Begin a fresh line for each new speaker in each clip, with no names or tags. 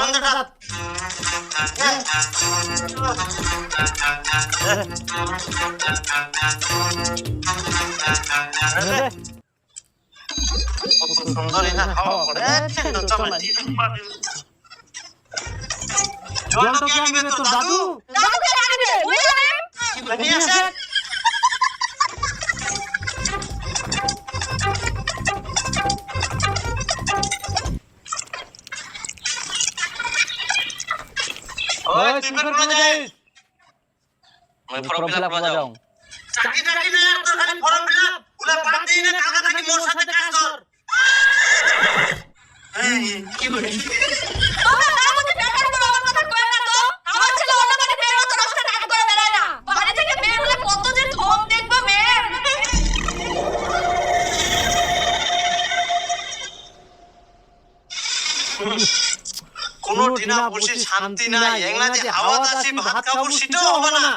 বারান্দাটা সুন্দরী না হাওয়া করে জলটা কে আনবে তোর দাদু?
দাদুকে আনবে বুঝলে?
নিয়ে আসে। ওই তুই ফের কোথায় যাইস?
मैं फॉर्म फिलअप करवा जाऊं
চাকরি টাকরি না তোর খালি ফর্ম ফিলআপ ওলা বাদ দিই না কাকা কাকি মোর সাথে কাজ কর। এই কি বলে
তোমরা আমাদের টাকার বাবার কথা কই না তো? আমার ছেলে অন্য বাড়ি বের হতো রাস্তায় টাকা করে বেড়ায় না। বাড়ি থেকে বের হলে কত যে ঠক দেখবো মেয়ের।
কোনো দিনা বসে শান্তি নাই এংলা যে হাওয়া দাসি ভাত খাবো সেটাও হবে না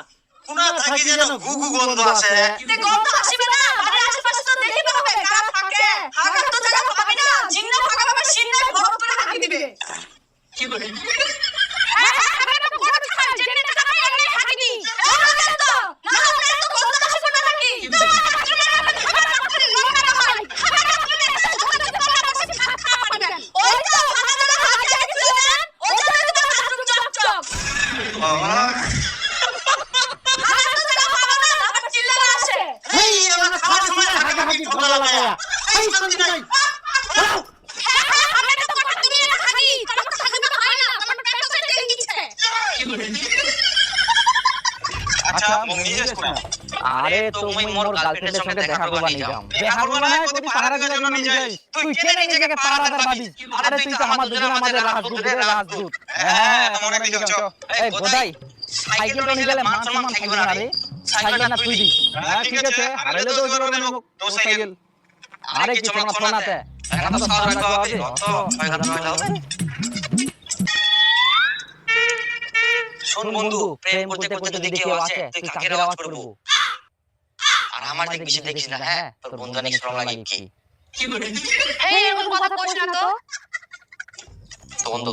কোনা থাকি যেন গুগু গন্ধ আছে
তে গন্ধ আসবে না বাড়ির আশেপাশে তো দেখিতে হবে কারা থাকে হাগার তো জায়গা পাবে না জিন্না ফাঁকা পাবে সিন্না ভর করে হাঁকি দিবে
কি বলে এই আমার খাওয়ার সময় হাগাহাগি ঝগড়া লাগায়া এই শান্তি নাই আচ্ছা মম্মি এসে না
আরে তো মই মোর গার্লফ্রেন্ডের সঙ্গে দেখা করবা নি যাও দেখা করবা না কদি পাহারা দিলা জন্য নি যাই তুই কেন নিজেকে পাহারাদার ভাবিস আরে তুই তো আমাদের দুজন আমাদের রাজদূত হ্যাঁ
মনে দিও চ
এই গোদাই সাইকেল তো নিলে মান সম্মান থাকবে না রে সাইকেল না তুই দি হ্যাঁ ঠিক আছে হারাইলে তো ওই করবে না
তো সাইকেল
আরে কি তোমরা শোনাতে এখন তো সারা রাখা হবে
তো 6000 টাকা দাও শোন বন্ধু প্রেম করতে করতে যদি কেউ আসে তুই কাকের আওয়াজ করবো আর আমার দিক বেশি দেখিস না হ্যাঁ তোর বন্ধু অনেক শ্রম লাগে কি করে
এই এরকম কথা কইছ না তো
তো বন্ধু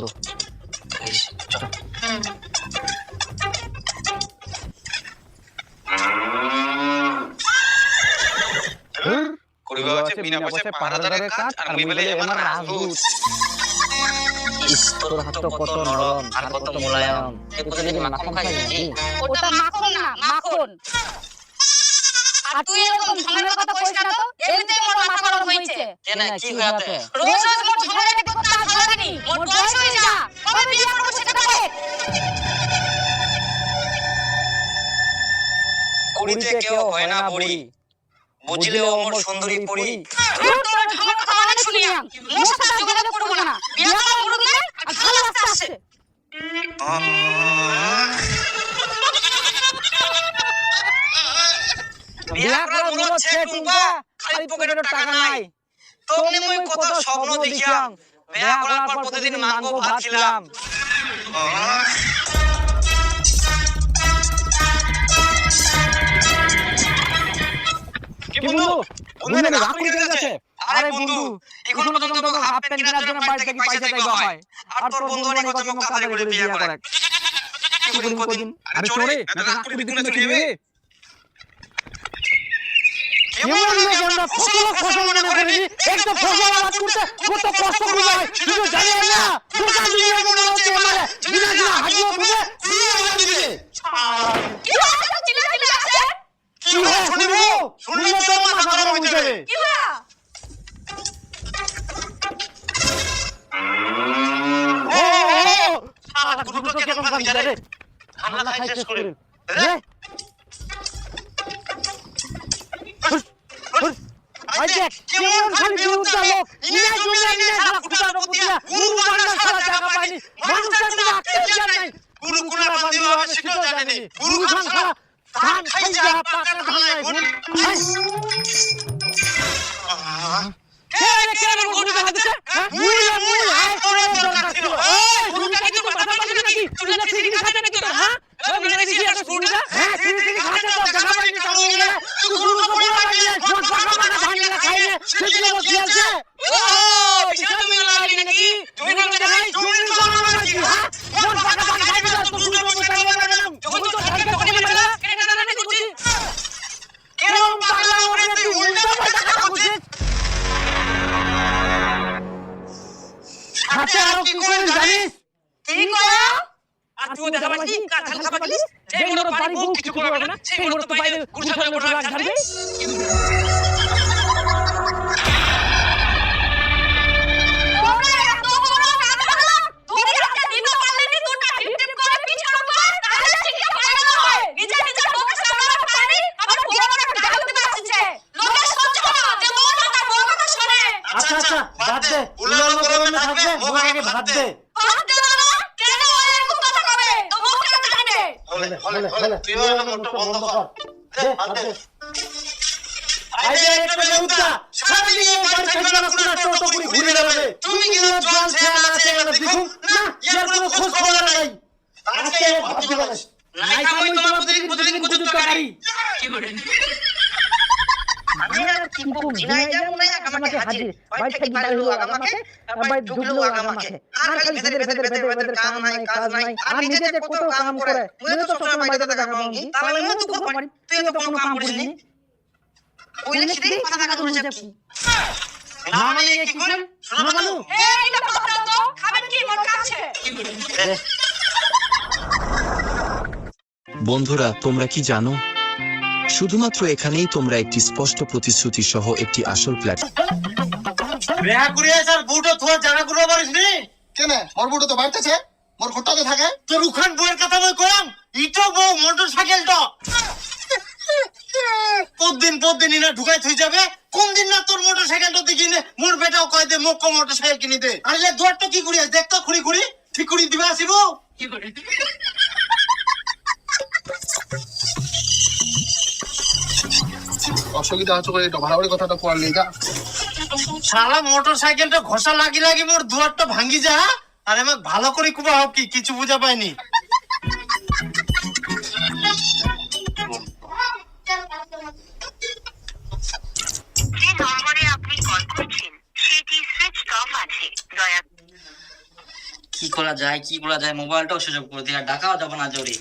করিবা আছে বিনা পয়সা পাহারাদারের কাজ আর আমি বলে আমার রাজদূত
তোর হাত কত নরম
আর কত মোলায়েম
তুই যদি মাখন খাই নাকি
ওটা মাখন না মাখন আর তুই এরকম ঝামেলার কথা কইছ না তো এমনিতেই মোর মাথা গরম হইছে
কেন কি হইছে
রোজ রোজ মোর ঝগড়া দেখতে করতে আর ভালো লাগেনি মোর বয়স হয়ে যা কবে বিয়ে করব সেটা বলে
কুড়িতে কেউ হয় না বড়ি বুঝলেও মোর সুন্দরী পড়ি
তোর ঝগড়া কথা অনেক শুনিয়াম মোর সাথে যোগাযোগ করব না বিয়ে করা মুরুদে আর ভালো রাস্তা আছে
বিয়া করা মনে ছেটুকা খালি পকেটে টাকা নাই তোমনে মই কত স্বপ্ন দেখিয়াম বিয়া করার পর প্রতিদিন মাংস ভাত খেলাম
কি বন্ধু বন্ধু না রাগ করে গেছে আরে বন্ধু এখনো পর্যন্ত হাফ প্যান্ট কেনার জন্য বাড়ি থেকে পয়সা চাইবা হয় আর তোর বন্ধু অনেক কত কাজে করে বিয়ে করে কোনদিন আরে চোরে না রাগ করে দিন না কি রে
কেমন লাগে আমরা ফসল মনে করি একটা ফসল আবাদ করতে কত কষ্ট করে হয় তুই জানিস না দোকান দিয়ে মনে হচ্ছে আমারে বিনা বিনা হাজিও খুঁজে দিবে
কি হচ্ছে চিল্লা চিল্লা আছে
কি হয় শুনবো শুনলে তো মাথা গরম হয়ে যাবে
কি হলো
সারা গুরু তো কেমন ভাঙি রে খানা খাই শেষ করে রে আজকে কেমন খালি দুধ দাও ইনা জুমলা নিয়ে সারা খুঁটা রবতিয়া গুরু বাংলা সারা জায়গা পাইনি মানুষের তো আটকে যায় নাই গুরু কোলা বান্দিও আমি সেটাও জানি গুরু খান সারা ধান খাই যা পাকা ধান নাই গুরু কেন গুরু দেখা দিছে মুই হাই করে দরকার ছিল এই গুরুটাকে কি মাথা পাচ্ছিস নাকি তুই না ঠিক খাতে নাকি তোর হ্যাঁ ওই বিনা দিছি এত গুরুটা হ্যাঁ ঠিক খাতে তো জায়গা পাইনি তাও গেলে তুই গুরু কো বলা লাগিয়ে সব পাকা পাকা ধান না খাইলে সেগুলো বসে আছে ও বিশাল মেলা লাগি নাকি তুমি না দেখাই তুমি কোন নাকি
কি কয়
আর তুই দেখা পাচ্ছিস কার ধান খাবার দিস যেই মোর বাড়ি বউ কিছু করবে না সেই মোর তো বাইরে গুছালে মোর রাগ ঝাড়বে
তোমরা এত বড় কাজ করলো তুমি একটা দিন পারলে নি দুটো টিপ টিপ করে পিছানো কর তাহলে শিক্ষা পাবে না নিজে নিজে লোকের সামনে পারি আমার বড় বড় গাল দিতে আসছে লোকে সহ্য করো যে মোর কথা বড় কথা শুনে
আচ্ছা আচ্ছা বাদ দে উলানো গরমে থাকবে মুখ আগে ভাত দে
বাদ দে না কেন এরকম কথা কবে তো মুখটা কাটে
হলে তুই আমার মুখটা বন্ধ কর দে ভাত দে আইবে একটা নেউতা সারাদিন এই বাড়ি থেকে না কোনো টোটো করে ঘুরে বেড়াবে তুমি কি জল ছেড়ে না ছেড়ে দেখুন না এর কোনো খোঁজ খবর নাই আজকে ভাত দিবা নাই কামই তোমার প্রতিদিন কত টাকারি
কি করে
আমি আর কি বলবো জিনাই যেমন আমাকে হাজির বাইরে থেকে বাইরে হলো আমাকে বাইরে ঢুকলো আমাকে আর খালি ভেতরে কাম নাই কাজ নাই আর নিজে যে কত কাম করে মনে তো সবসময় বাইরে দেখা পাবো তাহলে মনে তো খুব পারি তুই তো কোনো কাম করিস নি ওই লিখে দিই মাথা কাটা ধরে যাবি
না মানে কি করেন শোনো বলো
এইটা বাদ দাও তো খাবেন কি মন কাছে
বন্ধুরা তোমরা কি জানো শুধুমাত্র এখানেই তোমরা একটি স্পষ্ট প্রতিশ্রুতি সহ একটি আসল প্ল্যাটফর্ম
বিয়া করিয়া স্যার বুটো তোর জানা করব পারিস নি
কেনে মোর বুটো তো বাড়তেছে মোর ঘরটাতে থাকে
তোর উখান বইয়ের কথা মই কইলাম ইটো বউ মোটরসাইকেল তো প্রতিদিন ইনা ঢুকাই থই যাবে কোন দিন না তোর মোটরসাইকেল তো দেখি নে মোর বেটাও কয় দে মোক মোটরসাইকেল কিনি দে আরে দুয়ার তো কি করিয়া দেখ তো খুড়ি খুড়ি ঠিক করি দিবা আসিব
কি করে
অসুবিধা আছে করে এটা ভাড়াড়ি কথাটা কোয়ার লিগা
শালা মোটরসাইকেলটা ঘষা লাগি মোর দুয়ারটা ভাঙ্গি যা আরে আমাক ভালো করে কুবা হোক কি কিছু বুঝা পাইনি
যে নম্বরে আপনি কল করছেন সেটি সুইচড অফ আছে দয়া
কি করা যায় মোবাইলটাও সুযোগ করে দিয়ে ডাকাও যাব না জোরে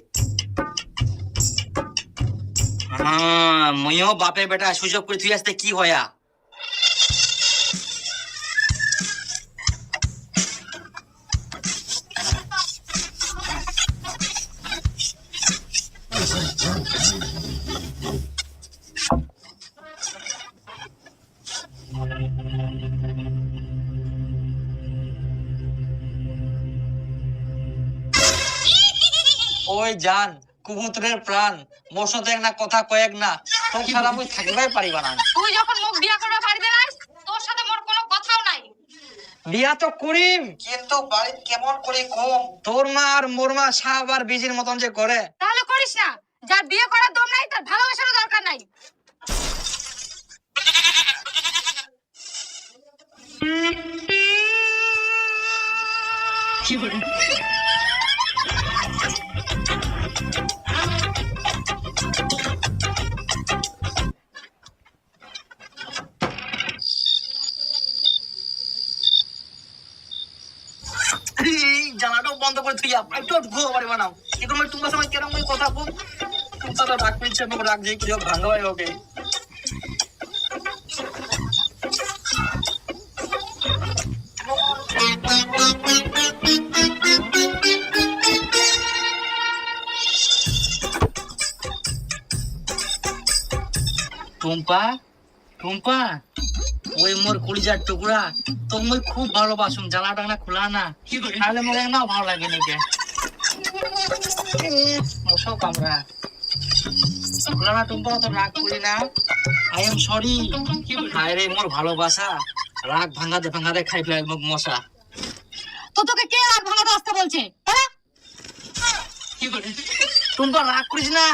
মইও বাপের বেটা সুযোগ করে তুই আসতে কি হয়া ওই জান কুমুতরের প্রাণ মোর সাথে এক না কথা কয়েক না তোর ছাড়া আমি থাকতেই পারিবা না
তুই যখন মুখ বিয়া করবে বাড়িতে নাইস তোর সাথে মোর কোনো কথাও নাই
বিয়া তো করিম কিন্তু বাড়ি কেমন করে কম তোর মা আর মোর মা সাব আর বিজির মতন যে করে
তাহলে করিস না যার বিয়ে করার দম নাই তার ভালোবাসারও দরকার নাই
কি করে
জানাটাও বন্ধ করে তুই একটু ঘুরো পারিবা না এখন আমি তোমার সময় কেরম কথা বল তোমার রাগ পেয়েছে আমি রাগ যে কি ভাঙা হয় ওকে টুম্পা ওই মোর কলিজার টুকরা তোর মই খুব ভালোবাসুম জ্বালা টানা খোলা না তাহলে মোকে না ভালো লাগে নাকি মশাও কামড়া খোলা না টুম্পা তো রাগ করি না আই এম সরি হায় রে মোর ভালোবাসা রাগ ভাঙাতে খাই ফেলে মোক মশা
তো তোকে কে রাগ ভাঙাতে আসতে বলছে
কি করে
টুম্পা রাগ করিস না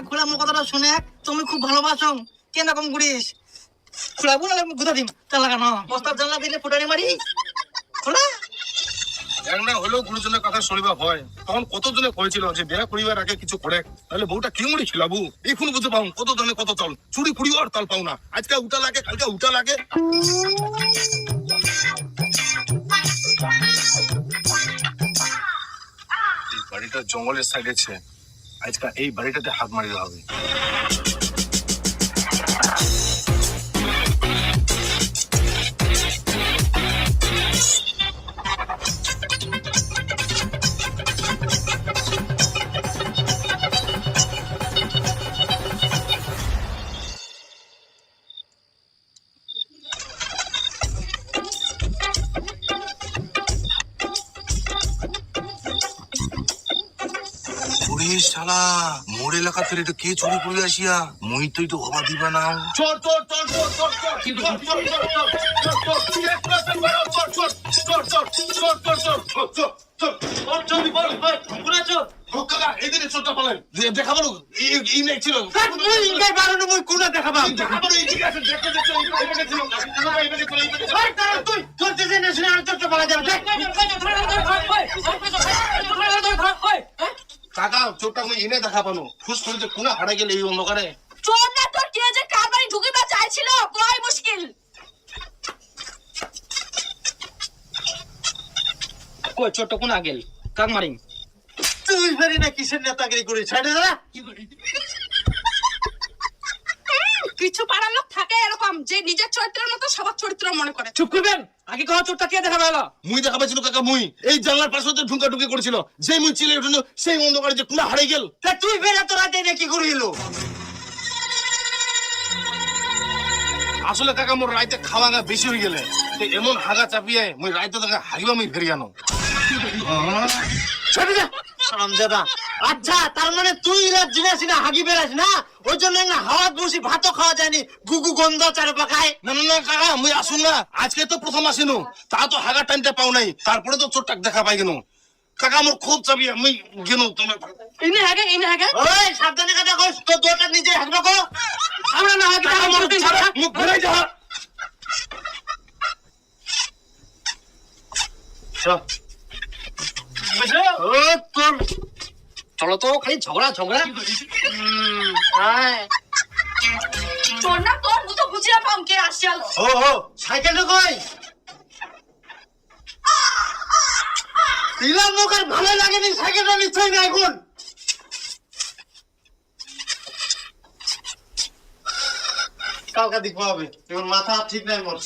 খোলা মোর কথাটা শুনে তুমি খুব ভালোবাসো কেন রকম করিস খোলাবো না গুতা দিম তার লাগানো বস্তার জানলা দিলে ফুটানি মারি খোলা
না হলেও গুরুজনের কথা শুনিবা হয় তখন কতজনে কইছিল যে বিয়া করিবার আগে কিছু করে তাহলে বউটা কি মুড়ি খিলাবু এখন বুঝে পাও কত জনে কত চল চুরি ফুড়ি আর তাল পাও না আজকে উঠা লাগে কালকে উঠা লাগে এই বাড়িটা জঙ্গলের সাইডে আছে আজকে এই বাড়িটাতে হাত মারিতে হবে শালা মোর এলাকা থেকে এটা কে চুরি করে আসিয়া মুই তুই তো হবা দিবা না চোর চোর চোর চোর চোর চোর চোর চোর চোর চোর চোর চোর কাকা এদিকে চোরটা পালেন দেখা বলো এই নেই ছিল
মুই কোনা দেখাবা
দেখা বলো এই ঠিক আছে দেখতে দেখতে এইভাবে ছিল এইভাবে করে
তুই তোর দেশে ন্যাশনাল চোরটা পালা যাবে
কাকা চোরটা মুই এনে দেখা পানো ফুস করে যে কোনা হারাই গেল এই অন্ধকারে
চোর না তোর কে যে কার বাড়ি ঢুকিবা চাইছিল কয় মুশকিল
কই ছোট কোন আগেল কাক মারিং
তুই ফেরি না কিসের নেতাগিরি করে ছাড়ে দাঁড়া
কিছু পাড়ার লোক থাকে এরকম যে নিজের চরিত্রের মতো সবার চরিত্র মনে করে
চুপ করবেন আগে কহ চোরটা কে দেখাবে এলো
মুই দেখা পাইছিল কাকা মুই এই জানলার পাশে তো ঢুকা ঢুকি করেছিল যেই মুই চিলে উঠলো সেই অন্ধকারে যে কোনা হারাই গেল
তা তুই ফেরা তো রাতে এনে কি করিল
আসলে কাকা মোর রাইতে খাওয়া গা বেশি হয়ে গেলে তো এমন হাগা চাপিয়ে মুই রাইতে দেখা হারিবা মুই ফেরি আনো
ছেড়ে দে সরমজাদা আচ্ছা তার মানে তুই রাত জিনাসি না হাগি বেরাস না ওই জন্য না হাওয়াত বসি ভাতও খাওয়া যায়নি গুগু গন্ধ চারে পাকায়
না না না কাকা মুই আসুন না আজকে তো প্রথম আসিনু তা তো হাগা টাইমটা পাও নাই তারপরে তো চোরটাক দেখা পাই গেল কাকা মোর খুব চাপিয়ে মুই গেল তোমার
ইনে আগে
ওই সাবধানে কথা কইস তো দোটা নিজে হাগবা কো
আমরা না আগে
কাকা মোর ছাড়া মুখ ঘুরাই যা
ও তোর চলো তো খালি ঝগড়া ঝগড়া
চোর না তোর মতো বুঝিয়া পাম কে আসিয়ালো
ও সাইকেলটা কই দিলাম মুখ আর ভালো লাগেনি সাইকেলটা নিশ্চয়ই না এখন কালকে দেখবো হবে এখন মাথা ঠিক নাই মোর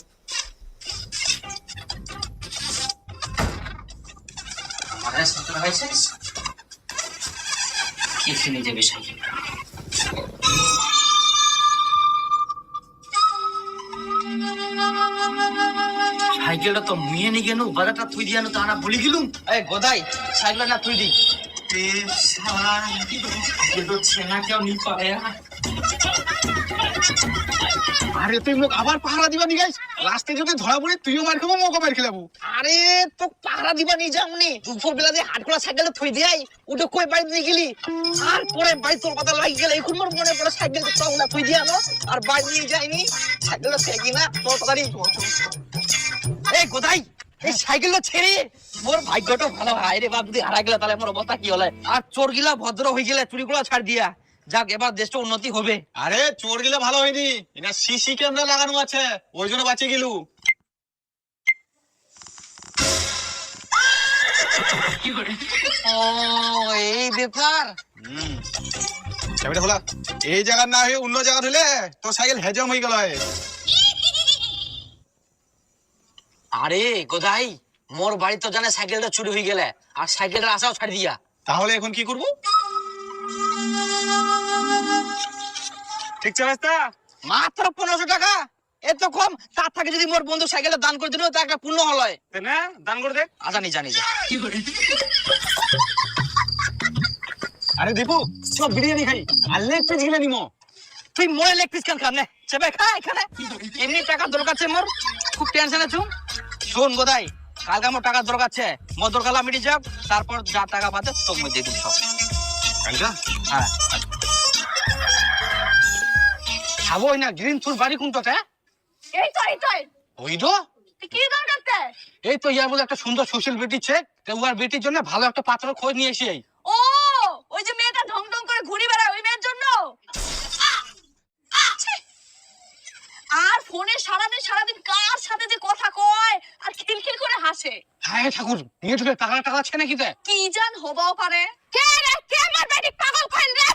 সাইকেলটা তো মুয়ে নি গেনু বাজারটা থুই দিয়ানো তো আনা ভুলি গেলুম এই গোদাই সাইকেলটা না থুই দি এ শালা এ তো ছেনা কেউ নি পারে
আরে তুই মুখ আবার পাহারা দিবা নি গাইস রাস্তায় যদি ধরা পড়ে তুইও মার খাবো মোকে মার খেলাবো
আরে তো পাহারা দিবা নি যামনি দুপুর বেলা যে হাটখোলা সাইকেলটা থই দিয়াই ওটা কই বাইরে নিয়ে গেলি আর পরে বাই তোর কথা লাগি গেল এখন মোর মনে পড়ে সাইকেলটা তো না থই দিয়ানো আর বাইরে নিয়ে যাইনি সাইকেলটা থেকে না তোর তাড়াতাড়ি এই গোদাই এই সাইকেলটা ছেড়ে মোর ভাগ্যটা ভালো হয় রে বাপ যদি হারা গেলে তাহলে মোর অবস্থা কি হলে আর চোর গিলা ভদ্র হয়ে গেলে চুরিগুলো ছাড় দিয়া যাক এবার দেশটা উন্নতি হবে
আরে চোর গিলা ভালো হয়নি এটা সিসি ক্যামেরা লাগানো আছে ওই জন্য বাঁচে গেলু
ও এই ব্যাপার
চাবিটা খোলা এই জায়গা না হয়ে অন্য জায়গা হলে তোর সাইকেল হেজম হয়ে গেল
আরে গোদাই মোর বাড়ি তো জানে সাইকেলটা চুরি হয়ে গেলে আর সাইকেলটা আসাও ছাড় দিয়া
তাহলে এখন কি করবো ঠিক চালাস্তা
মাত্র 1500 টাকা এত কম তার থেকে যদি মোর বন্ধু সাইকেলটা দান করে দিল তা একটা পূর্ণ হলয়
না দান করে দেখ
জানি
আরে দীপু সব বিরিয়ানি খাই আর লেগ পিস গিলে নিমো
তুই মোরে লেগ পিস খান নে চেবে খা এখানে এমনি টাকা দরকার আছে মোর খুব টেনশন আছে শোন গোদাই কালকে মোর টাকা দরকার আছে মোর দরকার মিটি যাক তারপর যা টাকা পাতে তোকে মই দিয়ে দিম সব
কালকা
হ্যাঁ
খাবো না গ্রিন ফুড বাড়ি কোনটা
এই তো
ওই তো
কি দরকারতে
এই তো ইয়ার বলে একটা সুন্দর সোশ্যাল বেটি চেক ওর বেটির জন্য ভালো একটা পাত্র খোঁজ নিয়ে এসি
ও ওই যে মেয়েটা ঢং ঢং করে ঘুরি বেড়ায় ওই মেয়ের জন্য ছি! আর ফোনে সারাদিন কার সাথে যে কথা কয় আর খিলখিল করে হাসে
হ্যাঁ ঠাকুর নিয়ে ঢুকে টাকা টাকা আছে নাকি তে
কি জান হবাও পারে কে রে কে আমার বেটি পাগল কইল রে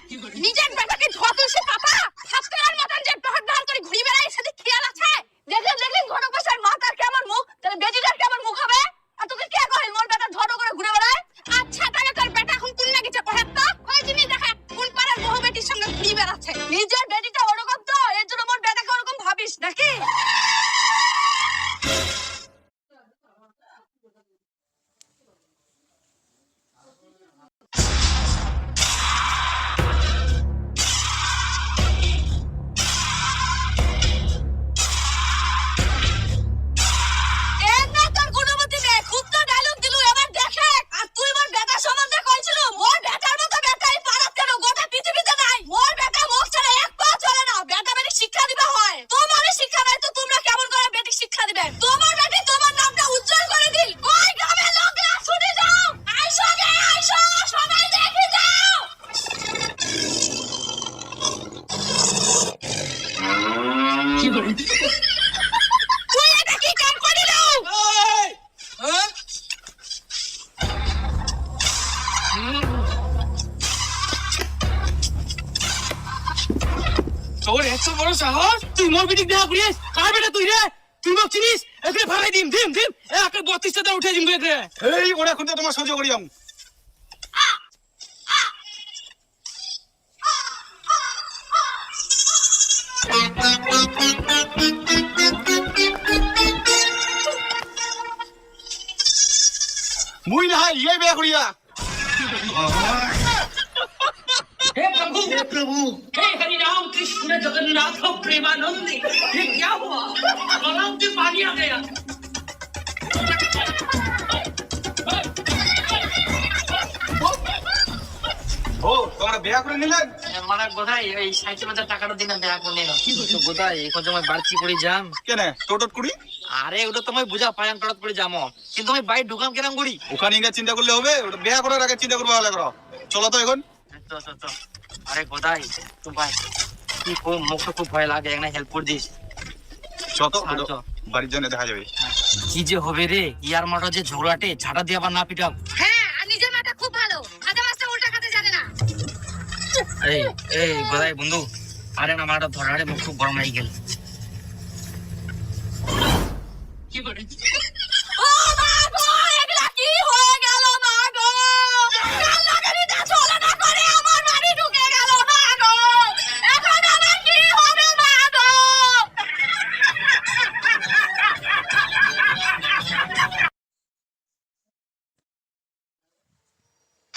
নিজের বেটাকে ধতুলসে পাপা হাতকার মতন যে পাহাড় ধার করে ঘুরি বেড়ায় সেটা খেয়াল আছে দেখলেন ঘটক বসার মাথার কেমন মুখ তাহলে বেটিটার কেমন মুখ হবে আর তোকে কে কইল মোর বেটা ধটো করে ঘুরে বেড়ায় আচ্ছা তাহলে তোর বেটা এখন কোন লাগিছে কহে তো কই জিনিস দেখা কোন পাড়ার বহু বেটির সঙ্গে ঘুরি বেড়াচ্ছে নিজের বেটিটা ওরকম তো এর জন্য মোর বেটাকে ওরকম ভাবিস নাকি হয় তোমারই শিক্ষা নাই তো তোমরা কেমন করে বেটি শিক্ষা দিবে তোমার বেটি তোমার নামটা উজ্জ্বল করে দিল ওই গ্রামের লোকরা ছুটে যাও আইসো গে আইসো সবাই দেখে যাও তুই এটা কি কাম করিল
তোর এত বড় সাহস তুই মোর বিটিক দেখা করিস কার বেটা তুই রে তুই মোক চিনিস একে ভাড়াই দিম একে 32 টাকা উঠে দিম একে
এই ওরা এখন তোমার সহ্য করিয়াম মুই না ইয়ে বিয়া করিয়া
हे प्रभु हे हरि राम कृष्ण जगन्नाथ प्रेमानंद ये क्या हुआ गलाव में पानी आ गया
ও তোমরা বিয়া করে নিলেন
মানে কোথায় ওই 60,000 টাকার দিনে দেখা করে নিল তো কোথায় এই কত মই বাড়তি করে যাম
কেন টোটট কুড়ি
আরে ওটা তো মই বুঝা পায়ান টড়ত করে যামো কিন্তু আমি বাইরে ঢুকাম কেরাম করি
ওখানে গিয়ে চিন্তা করলে হবে ওটা বিয়া করার আগে চিন্তা করবো ভালো করো চলো তো এখন
তো আরে কোথায় তো ভাই কি কোন মুখ তো খুব ভয় লাগে একটা হেল্প করে দিস
যত
আচ্ছা।
বাড়ির জন্য দেখা যাবে
কি যে হবে রে ইয়ার মাঠে যে ঝগড়াটে ঝাড়া দিয়ে আবার না পিটাব
হ্যাঁ আর নিজের মাথা খুব ভালো খাতা মাছটা উল্টা খাতে জানে না
এই এই কোথায় বন্ধু আরে না মাঠটা ধরারে মুখ খুব গরম হয়ে গেল
কি করে